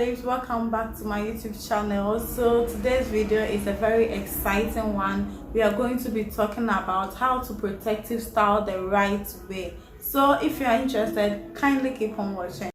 babes, welcome back to my YouTube channel. So today's video is a very exciting one. We are going to be talking about how to protective style the right way. So if you are interested, kindly keep on watching.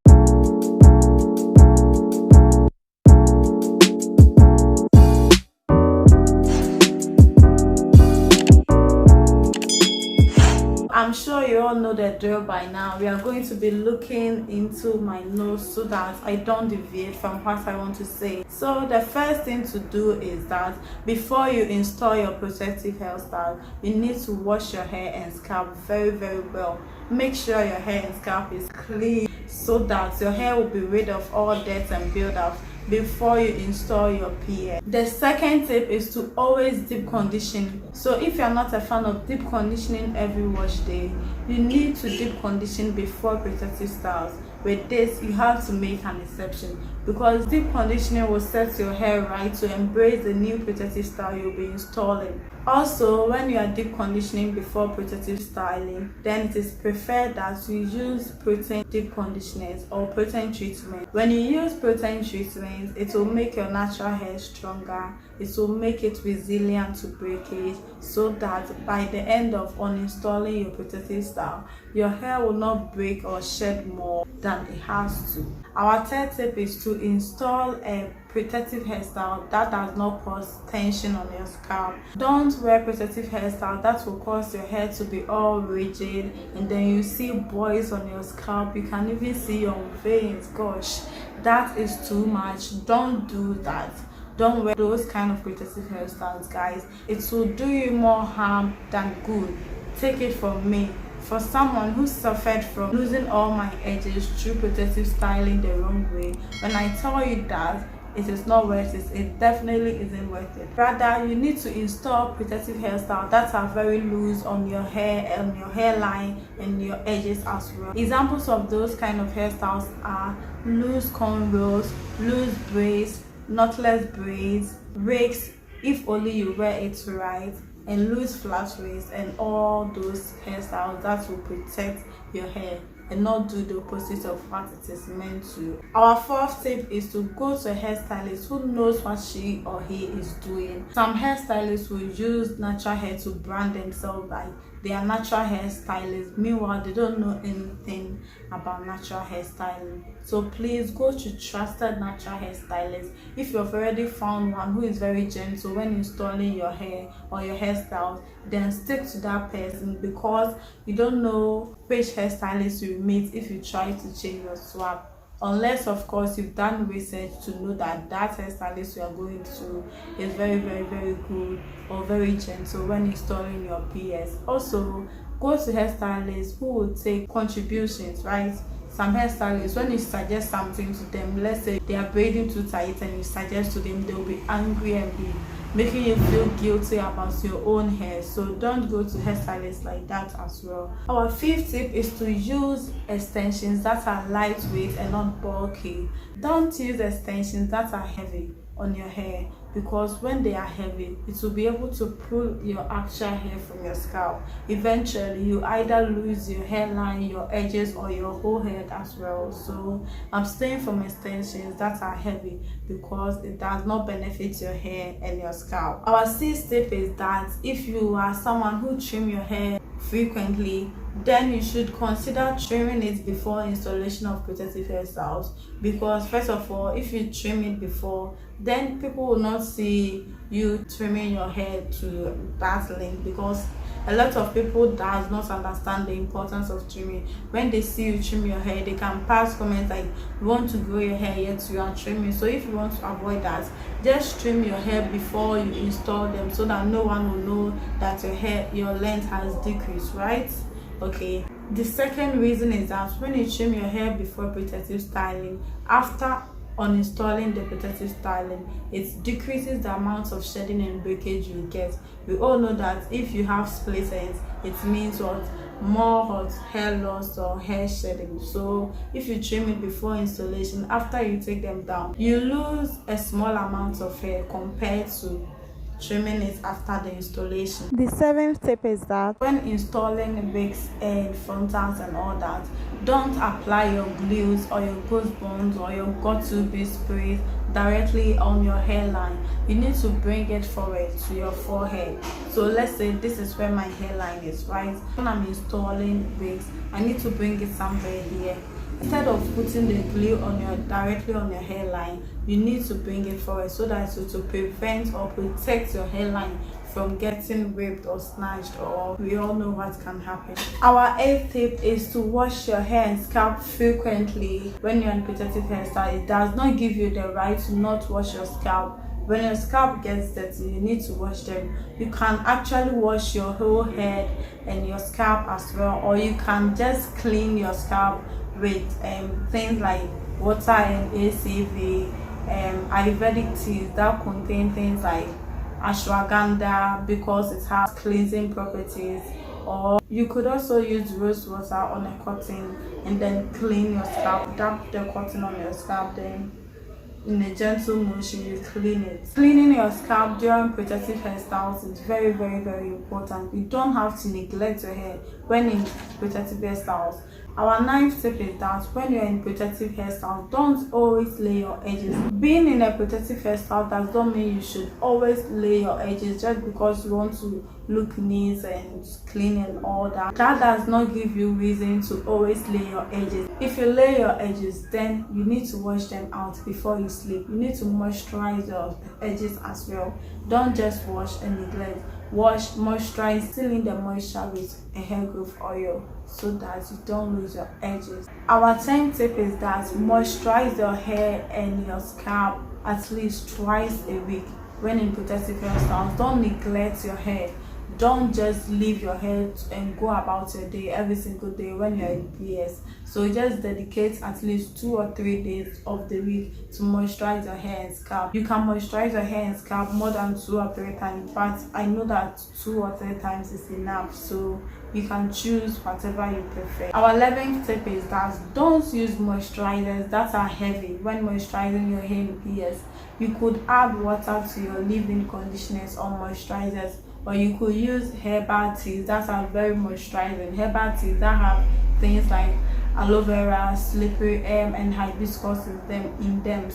I'm sure you all know the drill by now. We are going to be looking into my nose so that I don't deviate from what I want to say. So the first thing to do is that before you install your protective hairstyle, you need to wash your hair and scalp very well. Make sure your hair and scalp is clean so that your hair will be rid of all dirt and buildup before you install your PS. The second tip is to always deep condition. So if you're not a fan of deep conditioning every wash day, you need to deep condition before protective styles. With this, you have to make an exception because deep conditioning will set your hair right to embrace the new protective style you'll be installing. Also, when you are deep conditioning before protective styling, then it is preferred that you use protein deep conditioners or protein treatment. When you use protein treatments, it will make your natural hair stronger. It will make it resilient to breakage so that by the end of uninstalling your protective style, your hair will not break or shed more than it has to. Our third tip is to install a protective hairstyle that does not cause tension on your scalp. Don't wear protective hairstyle that will cause your hair to be all rigid and then you see boils on your scalp. You can even see your veins. Gosh, that is too much. Don't do that. Don't wear those kind of protective hairstyles, guys. It will do you more harm than good. Take it from me. For someone who suffered from losing all my edges through protective styling the wrong way, when I tell you that it is not worth it, it definitely isn't worth it. Rather, you need to install protective hairstyles that are very loose on your hair and your hairline and your edges as well. Examples of those kind of hairstyles are loose cornrows, loose braids, knotless braids, wigs if only you wear it right, and loose flattwists, and all those hairstyles that will protect your hair and not do the opposite of what it is meant to. Our fourth tip is to go to a hairstylist who knows what she or he is doing. Some hairstylists will use natural hair to brand themselves by they are natural hairstylists. Meanwhile, they don't know anything about natural hairstyling. So please go to trusted natural hairstylists. If you've already found one who is very gentle when installing your hair or your hairstyles, then stick to that person because you don't know which hairstylist you meet if you try to change your swap. Unless of course you've done research to know that that hairstylist you are going to is very good or very gentle when installing your PS. Also, go to hairstylists who will take contributions, right? Some hairstylists, when you suggest something to them, let's say they are braiding too tight and you suggest to them, they'll be angry and be making you feel guilty about your own hair. So don't go to hairstylists like that as well. Our fifth tip is to use extensions that are lightweight and not bulky. Don't use extensions that are heavy on your hair because when they are heavy, it will be able to pull your actual hair from your scalp. Eventually, you either lose your hairline, your edges, or your whole head as well. So abstain from extensions that are heavy because it does not benefit your hair and your scalp. Our sixth tip is that if you are someone who trim your hair frequently, then you should consider trimming it before installation of protective hairstyles because first of all, if you trim it before, then people will not see you trimming your hair to that length because a lot of people does not understand the importance of trimming. When they see you trim your hair, they can pass comments like, you want to grow your hair yet you are trimming. So if you want to avoid that, just trim your hair before you install them so that no one will know that your length has decreased, right? Okay, the second reason is that when you trim your hair before protective styling, after uninstalling the protective styling, it decreases the amount of shedding and breakage you get. We all know that if you have split ends, it means what? More hot hair loss or hair shedding. So if you trim it before installation, after you take them down, you lose a small amount of hair compared to trimming it after the installation. The seventh tip is that when installing wigs and frontals and all that, don't apply your glues or your ghost bonds or your got-to-be sprays directly on your hairline. You need to bring it forward to your forehead. So let's say this is where my hairline is, right? When I'm installing wigs, I need to bring it somewhere here. Instead of putting the glue on directly on your hairline, you need to bring it forward so that to prevent or protect your hairline from getting ripped or snatched, or we all know what can happen. Our 8th tip is to wash your hair and scalp frequently. When you're in protective hairstyle, it does not give you the right to not wash your scalp. When your scalp gets dirty, you need to wash them. You can actually wash your whole head and your scalp as well, or you can just clean your scalp with things like water and ACV, Ayurvedic teas that contain things like ashwagandha because it has cleansing properties. Or you could also use rose water on a cotton and then clean your scalp. Dab the cotton on your scalp, then in a gentle motion you clean it. Cleaning your scalp during protective hairstyles is very, very, very important. You don't have to neglect your hair when in protective hairstyles. Our 9th tip is that when you're in protective hairstyles, don't always lay your edges. Being in a protective hairstyle does not mean you should always lay your edges just because you want to look neat and clean and all that. That does not give you reason to always lay your edges. If you lay your edges, then you need to wash them out before you sleep. You need to moisturize your edges as well. Don't just wash and neglect. Wash, moisturize, seal in the moisture with a hair growth oil so that you don't lose your edges. Our 10th tip is that moisturize your hair and your scalp at least twice a week when in protective hairstyles. Don't neglect your hair. Don't just leave your hair and go about your day every single day when you're in PS. So just dedicate at least 2 or 3 days of the week to moisturize your hair and scalp. You can moisturize your hair and scalp more than 2 or 3 times, but I know that 2 or 3 times is enough, so you can choose whatever you prefer. Our 11th tip is that don't use moisturizers that are heavy when moisturizing your hair in PS. You could add water to your leave-in conditioners or moisturizers, or you could use herbal teas that are very moisturizing. Herbal teas that have things like aloe vera, slippery and hibiscus in them,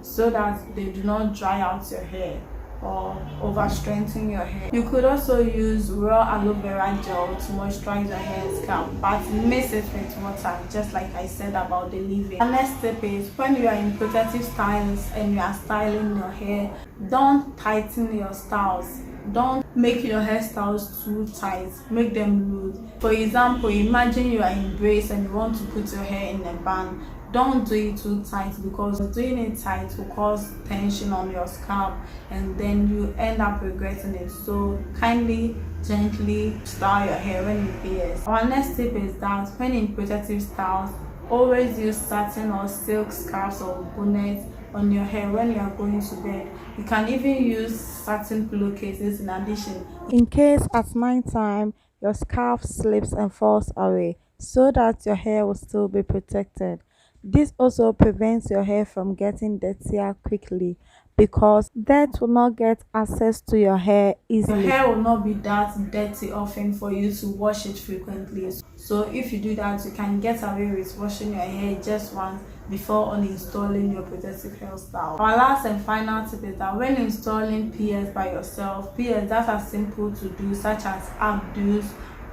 so that they do not dry out your hair or over strengthen your hair. You could also use raw aloe vera gel to moisturize your hair and scalp, but mix it with water, just like I said about the leave-in. The next step is when you are in protective stylist and you are styling your hair, don't tighten your styles. Don't make your hairstyles too tight, make them loose. For example, imagine you are in braids and you want to put your hair in a bun. Don't do it too tight because doing it tight will cause tension on your scalp and then you end up regretting it. So kindly, gently style your hair when you PS. Our next tip is that when in protective styles, always use satin or silk scarves or bonnets on your hair when you are going to bed. You can even use satin pillowcases in addition, in case at night time your scarf slips and falls away, so that your hair will still be protected. This also prevents your hair from getting dirtier quickly because dirt will not get access to your hair easily. Your hair will not be that dirty often for you to wash it frequently. So if you do that, you can get away with washing your hair just once before uninstalling your protective hairstyle. Our last and final tip is that when installing PS by yourself, PS that are simple to do, such as updos,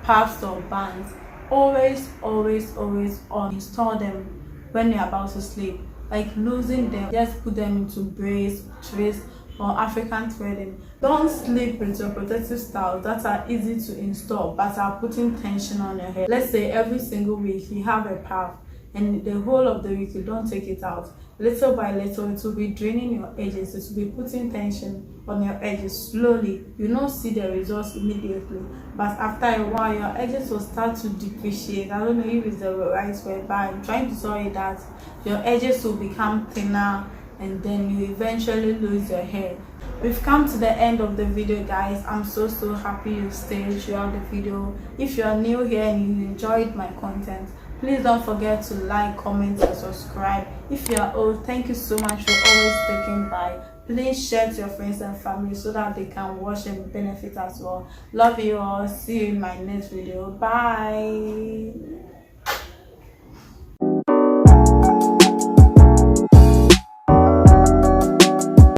puffs or bands, always uninstall them when you're about to sleep. Like losing them, just put them into braids, twists, or African threading. Don't sleep with your protective styles that are easy to install but are putting tension on your hair. Let's say every single week you have a puff and the whole of the week you don't take it out. Little by little it will be draining your edges, it will be putting tension on your edges. Slowly, you don't see the results immediately, but after a while your edges will start to depreciate. I don't know if it's the right word, but I'm trying to tell you that your edges will become thinner and then you eventually lose your hair. We've come to the end of the video, guys. I'm so happy you stayed throughout the video. If you are new here and you enjoyed my content, please don't forget to like, comment and subscribe. If you are old, thank you so much for always sticking by. please share to your friends and family so that they can watch and benefit as well. Love you all. See you in my next video. Bye.